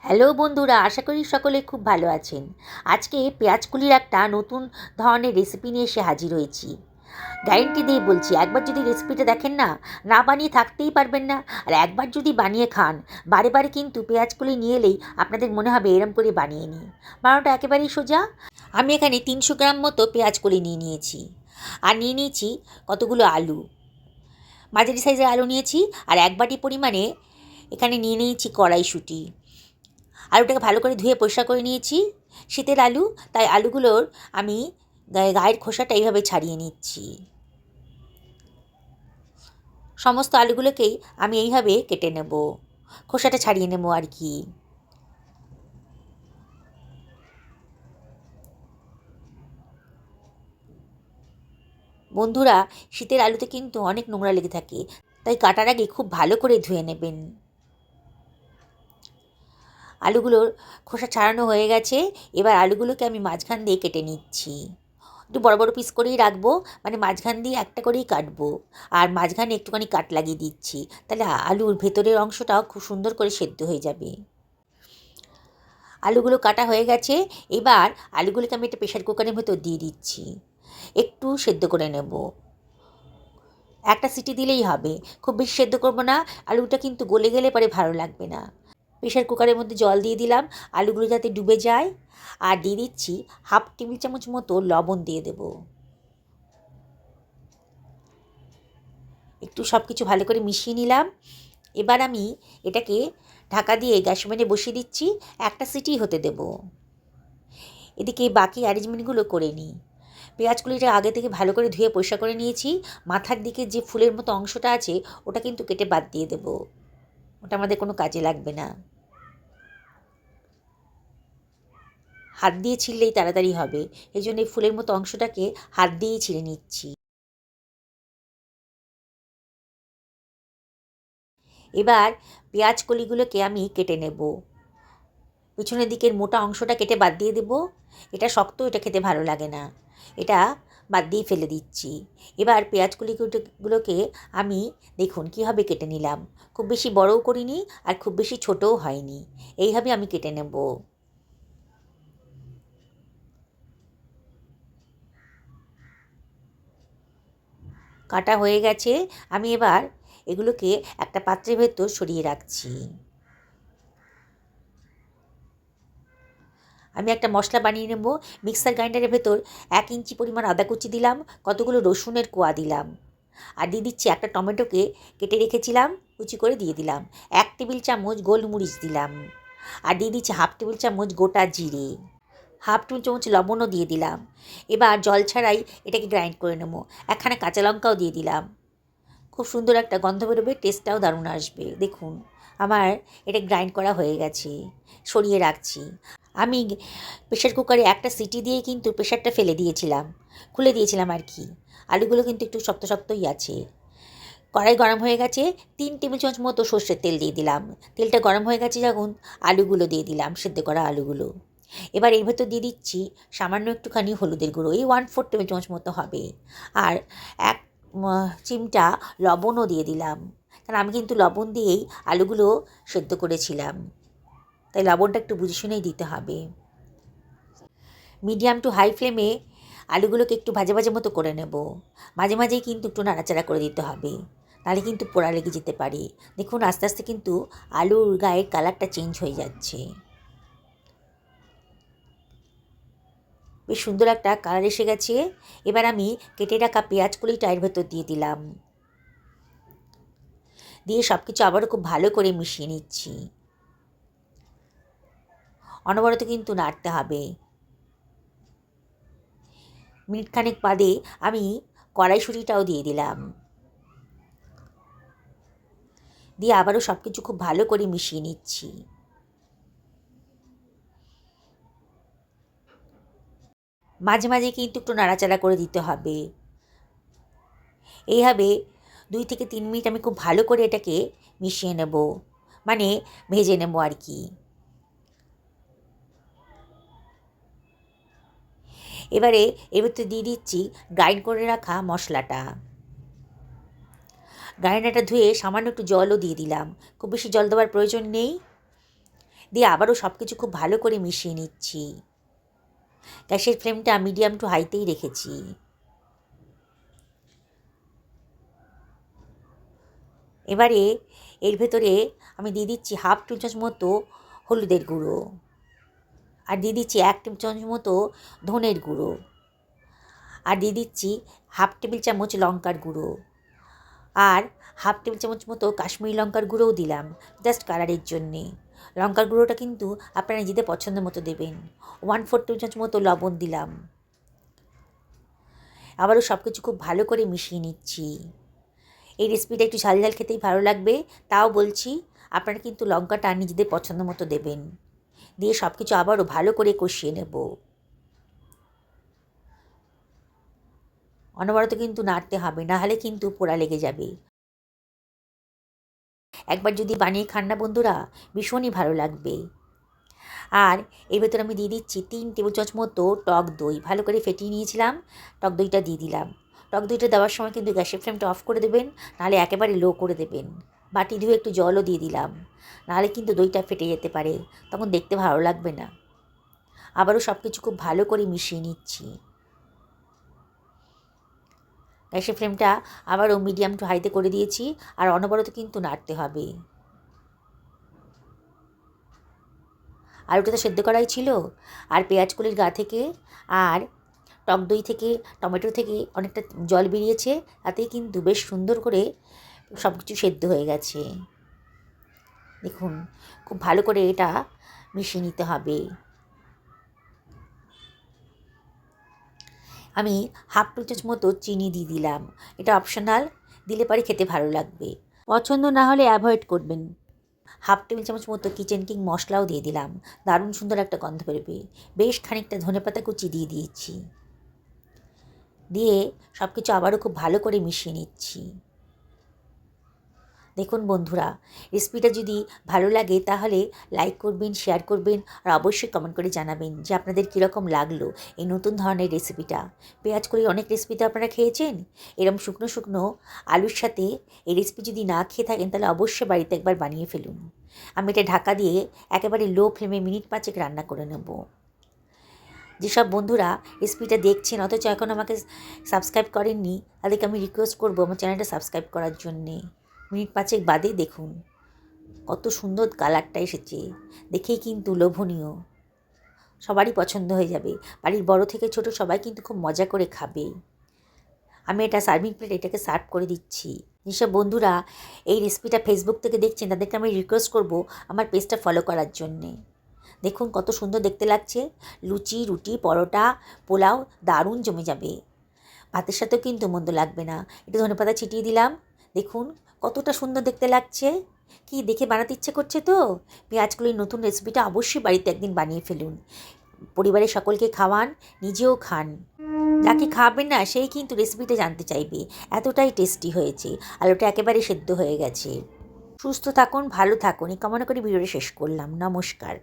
Hello বন্ধুরা, আশা করি সকলে খুব ভালো আছেন। আজকে পেঁয়াজকলির একটা নতুন ধরনের রেসিপি নিয়ে এসে হাজির হয়েছি। গ্যারেন্টি দিয়ে বলছি, একবার যদি রেসিপিটা দেখেন না, না বানিয়ে থাকতেই পারবেন না। আর একবার যদি বানিয়ে খান, বারে বারে কিন্তু পেঁয়াজকলি নিয়ে এলেই আপনাদের মনে হবে এরম করে বানিয়ে নিই। বানানোটা একেবারেই সোজা। আমি এখানে 300 গ্রাম মতো পেঁয়াজকলি নিয়ে নিয়েছি। আর নিয়ে নিয়েছি কতগুলো আলু, মাঝারি সাইজের আলু নিয়েছি। আর 1 বাটি পরিমাণে এখানে নিয়ে নিয়েছি কড়াইশুঁটি। আলুটাকে ভালো করে ধুয়ে পরিষ্কার করে নিয়েছি। শীতের আলু, তাই আলুগুলোর আমি গায়ের খোসাটা এইভাবে ছাড়িয়ে নিচ্ছি। সমস্ত আলুগুলোকেই আমি এইভাবে কেটে নেব, খোসাটা ছাড়িয়ে নেব আর কি। বন্ধুরা, শীতের আলুতে কিন্তু অনেক নোংরা লেগে থাকে, তাই কাটার আগে খুব ভালো করে ধুয়ে নেবেন। আলুগুলোর খোসা ছাড়ানো হয়ে গেছে। এবার আলুগুলোকে আমি মাঝখান দিয়ে কেটে নিচ্ছি। একটু বড় বড় পিস করেই রাখবো, মানে মাঝখান দিয়ে একটা করেই কাটবো। আর মাঝখানে একটুখানি কাট লাগিয়ে দিচ্ছি, তাহলে আলুর ভেতরের অংশটাও খুব সুন্দর করে সেদ্ধ হয়ে যাবে। আলুগুলো কাটা হয়ে গেছে। এবার আলুগুলোকে আমি একটা প্রেশার কুকারের ভেতর দিয়ে দিচ্ছি, একটু সেদ্ধ করে নেব। একটা সিটি দিলেই হবে, খুব বেশি সেদ্ধ করবো না, আলুটা কিন্তু গলে গেলে পরে ভালো লাগবে না। প্রেশার কুকারের মধ্যে জল দিয়ে দিলাম, আলুগুলো যাতে ডুবে যায়। আর দিয়ে দিচ্ছি 1/2 টেবিল চামচ মতো লবণ দিয়ে দেবো। একটু সব কিছু ভালো করে মিশিয়ে নিলাম। এবার আমি এটাকে ঢাকা দিয়ে গ্যাস ওভেনে বসিয়ে দিচ্ছি, একটা সিটি হতে দেব। এদিকে বাকি অ্যারেঞ্জমেন্টগুলো করে নিই। পেঁয়াজগুলিটা আগে থেকে ভালো করে ধুয়ে পরিষ্কার করে নিয়েছি। মাথার দিকে যে ফুলের মতো অংশটা আছে, ওটা কিন্তু কেটে বাদ দিয়ে দেব, ওটা আমাদের কোনো কাজে লাগবে না। হাত দিয়ে ছিঁড়লেই তাড়াতাড়ি হবে, এই জন্য এই ফুলের মতো অংশটাকে হাত দিয়েই ছিঁড়ে নিচ্ছি। এবার পেঁয়াজ কলিগুলোকে আমি কেটে নেব। পিছনের দিকের মোটা অংশটা কেটে বাদ দিয়ে দেব। এটা শক্ত, এটা খেতে ভালো লাগে না, এটা বাদ দিয়ে ফেলে দিচ্ছি। এবার পেঁয়াজ কলিগুলোকে আমি দেখুন কীভাবে কেটে নিলাম। খুব বেশি বড়ও করিনি, আর খুব বেশি ছোটও হয়নি, এইভাবে আমি কেটে নেব। কাটা হয়ে গেছে। আমি এবার এগুলোকে একটা পাত্রের ভেতর সরিয়ে রাখছি। আমি একটা মশলা বানিয়ে নেব। মিক্সার গ্রাইন্ডারের ভেতর 1 ইঞ্চি পরিমাণ আদা কুচি দিলাম, কতগুলো রসুনের কোয়া দিলাম। আর দিয়ে দিচ্ছি একটা টমেটোকে কেটে রেখেছিলাম, কুচি করে দিয়ে দিলাম। 1 টেবিল চামচ গোলমরিচ দিলাম। আর দিয়ে দিচ্ছি 1/2 টেবিল চামচ গোটা জিরে। 1/2 টেবিল চামচ লবণও দিয়ে দিলাম। এবার জল ছাড়াই এটাকে গ্রাইন্ড করে নেব। একখানা কাঁচা লঙ্কাও দিয়ে দিলাম, খুব সুন্দর একটা গন্ধ বেরোবে, টেস্টটাও দারুণ আসবে। দেখুন আমার এটা গ্রাইন্ড করা হয়ে গেছে, সরিয়ে রাখছি। আমি প্রেশার কুকারে একটা সিটি দিয়েই কিন্তু প্রেশারটা ফেলে দিয়েছিলাম, খুলে দিয়েছিলাম আর কি। আলুগুলো কিন্তু একটু শক্ত শক্তই আছে। কড়াই গরম হয়ে গেছে, 3 টেবিল চামচ মতো সর্ষের তেল দিয়ে দিলাম। তেলটা গরম হয়ে গেছে যখন, আলুগুলো দিয়ে দিলাম, সেদ্ধ করা আলুগুলো। এবার এর ভেতর দিয়ে দিচ্ছি সামান্য একটুখানি হলুদের গুঁড়ো, এই 1/4 টেবিল চামচ মতো হবে। আর 1 চিমটা লবণও দিয়ে দিলাম, কারণ আমি কিন্তু লবণ দিয়েই আলুগুলো সেদ্ধ করেছিলাম, তাই লবণটা একটু বুঝে শুনেই দিতে হবে। মিডিয়াম টু হাই ফ্লেমে আলুগুলোকে একটু ভাজা ভাজা মতো করে নেব। মাঝে মাঝেই কিন্তু একটু নাড়াচাড়া করে দিতে হবে, নাহলে কিন্তু পোড়া লেগে যেতে পারে। দেখুন আস্তে আস্তে কিন্তু আলুর গায়ের কালারটা চেঞ্জ হয়ে যাচ্ছে, বেশ সুন্দর একটা কালার এসে গেছে। এবার আমি কেটে রাখা পেঁয়াজকলিটা এর ভেতর দিয়ে দিলাম, দিয়ে সব কিছু আবারও খুব ভালো করে মিশিয়ে নিচ্ছি। অনবরত কিন্তু নাড়তে হবে। মিনিটখানেক বাদে আমি কড়াইশুঁটিটাও দিয়ে দিলাম, দিয়ে আবারও সব কিছু খুব ভালো করে মিশিয়ে নিচ্ছি। মাঝে মাঝে কিন্তু একটু নাড়াচাড়া করে দিতে হবে। এইভাবে 2 থেকে 3 মিনিট আমি খুব ভালো করে এটাকে মিশিয়ে নেব, মানে ভেজে নেব আর কি। এবারে এর ভিতরে দিয়ে দিচ্ছি গ্রাইন্ড করে রাখা মশলাটা। গ্রাইন্ডারটা ধুয়ে সামান্য একটু জলও দিয়ে দিলাম, খুব বেশি জল দেওয়ার প্রয়োজন নেই। দিয়ে আবারও সব কিছু খুব ভালো করে মিশিয়ে নিচ্ছি। গ্যাসের ফ্লেমটা মিডিয়াম টু হাইতেই রেখেছি। এবারে এর ভেতরে আমি দিয়ে দিচ্ছি 1/2 টেবিল চামচ মতো হলুদের গুঁড়ো, আর দিয়ে দিচ্ছি 1 টেবিল চামচ মতো ধনের গুঁড়ো, আর দিয়ে দিচ্ছি 1/2 টেবিল চামচ লঙ্কার গুঁড়ো, আর 1/2 টেবিল চামচ মতো কাশ্মীরি লঙ্কার গুঁড়োও দিলাম জাস্ট কালারের জন্যে। লঙ্কার গুঁড়োটা কিন্তু আপনারা নিজেদের পছন্দ মতো দেবেন। 1/4 টেবিল চামচ মতো লবণ দিলাম। আবারও সব কিছু খুব ভালো করে মিশিয়ে নিচ্ছি। এই রেসিপিটা একটু ঝাল ঝাল খেতেই ভালো লাগবে, তাও বলছি আপনারা কিন্তু লঙ্কাটা নিজেদের পছন্দ মতো দেবেন। দিয়ে সব কিছু আবারও ভালো করে কষিয়ে নেব। অনবরত কিন্তু নাড়তে হবে, না হলে কিন্তু পোড়া লেগে যাবে। একবার যদি বানিয়ে খান না বন্ধুরা, ভীষণই ভালো লাগবে। আর এর ভেতরে আমি দিয়ে দিচ্ছি 3 টেবিল চামচ মতো টক দই, ভালো করে ফেটিয়ে নিয়েছিলাম, টক দইটা দিয়ে দিলাম। টক দইটা দেওয়ার সময় কিন্তু গ্যাসের ফ্লেমটা অফ করে দেবেন, নাহলে একেবারে লো করে দেবেন। বাটি ধুয়ে একটু জলও দিয়ে দিলাম, নাহলে কিন্তু দইটা ফেটে যেতে পারে, তখন দেখতে ভালো লাগবে না। আবারও সব কিছু খুব ভালো করে মিশিয়ে নিচ্ছি। গ্যাসের ফ্লেমটা আবারও মিডিয়াম টু হাইতে করে দিয়েছি, আর অনবরত কিন্তু নাড়তে হবে। আলুটা তো সেদ্ধ করাই ছিল, আর পেঁয়াজকলির গা থেকে আর টক দই থেকে, টমেটো থেকে অনেকটা জল বেরিয়েছে, তাতেই কিন্তু বেশ সুন্দর করে সব কিছু সেদ্ধ হয়ে গেছে। দেখুন, খুব ভালো করে এটা মিশিয়ে নিতে হবে। আমি 1/2 টেবিল চামচ মতো চিনি দিয়ে দিলাম, এটা অপশনাল, দিলে পরে খেতে ভালো লাগবে, পছন্দ না হলে অ্যাভয়েড করবেন। 1/2 টেবিল চামচ মতো কিচেন কিং মশলাও দিয়ে দিলাম, দারুণ সুন্দর একটা গন্ধ বেরোবে। বেশ খানিকটা ধনেপাতা কুচি দিয়ে দিয়েছি, দিয়ে সব কিছু আবারও খুব ভালো করে মিশিয়ে নিচ্ছি। দেখুন বন্ধুরা, রেসিপিটা যদি ভালো লাগে তাহলে লাইক করবেন, শেয়ার করবেন, আর অবশ্যই কমেন্ট করে জানাবেন যে আপনাদের কীরকম লাগলো এই নতুন ধরনের রেসিপিটা। পেঁয়াজ করে অনেক রেসিপিতে আপনারা খেয়েছেন, এরকম শুকনো শুকনো আলুর সাথে এই রেসিপি যদি না খেয়ে থাকেন তাহলে অবশ্যই বাড়িতে একবার বানিয়ে ফেলুন। আমি এটা ঢাকা দিয়ে একেবারে লো ফ্লেমে মিনিট 5 রান্না করে নেব। যেসব বন্ধুরা রেসিপিটা দেখছেন অথচ এখন আমাকে সাবস্ক্রাইব করেননি, তাদেরকে আমি রিকোয়েস্ট করবো আমার চ্যানেলটা সাবস্ক্রাইব করার জন্যে। মিনিট 5 বাদে দেখুন কত সুন্দর কালারটা এসেছে, দেখেই কিন্তু লোভনীয়, সবারই পছন্দ হয়ে যাবে। বাড়ির বড় থেকে ছোট সবাই কিন্তু খুব মজা করে খাবে। আমি এটা সার্ভিং প্লেট এটাকে সার্ভ করে দিচ্ছি। যেসব বন্ধুরা এই রেসিপিটা ফেসবুক থেকে দেখছেন তাদেরকে আমি রিকোয়েস্ট করব আমার পেজটা ফলো করার জন্যে। দেখুন কত সুন্দর দেখতে লাগছে, লুচি, রুটি, পরোটা, পোলাও দারুণ জমে যাবে, ভাতের সাথেও কিন্তু মন্দ লাগবে না। একটু ধনেপাতা ছিটিয়ে দিলাম, দেখুন কতটা সুন্দর দেখতে লাগছে। কি দেখে বানাতে ইচ্ছে করছে তো? পেঁয়াজকলির নতুন রেসিপিটা অবশ্যই বাড়িতে একদিন বানিয়ে ফেলুন, পরিবারের সকলকে খাওয়ান, নিজেও খান। যাকে খাবেন না সেই কিন্তু রেসিপিটা জানতে চাইবে, এতটাই টেস্টি হয়েছে। আলুটা একেবারে সেদ্ধ হয়ে গেছে। সুস্থ থাকুন, ভালো থাকুন, এই কামনা করে ভিডিওটা শেষ করলাম। নমস্কার।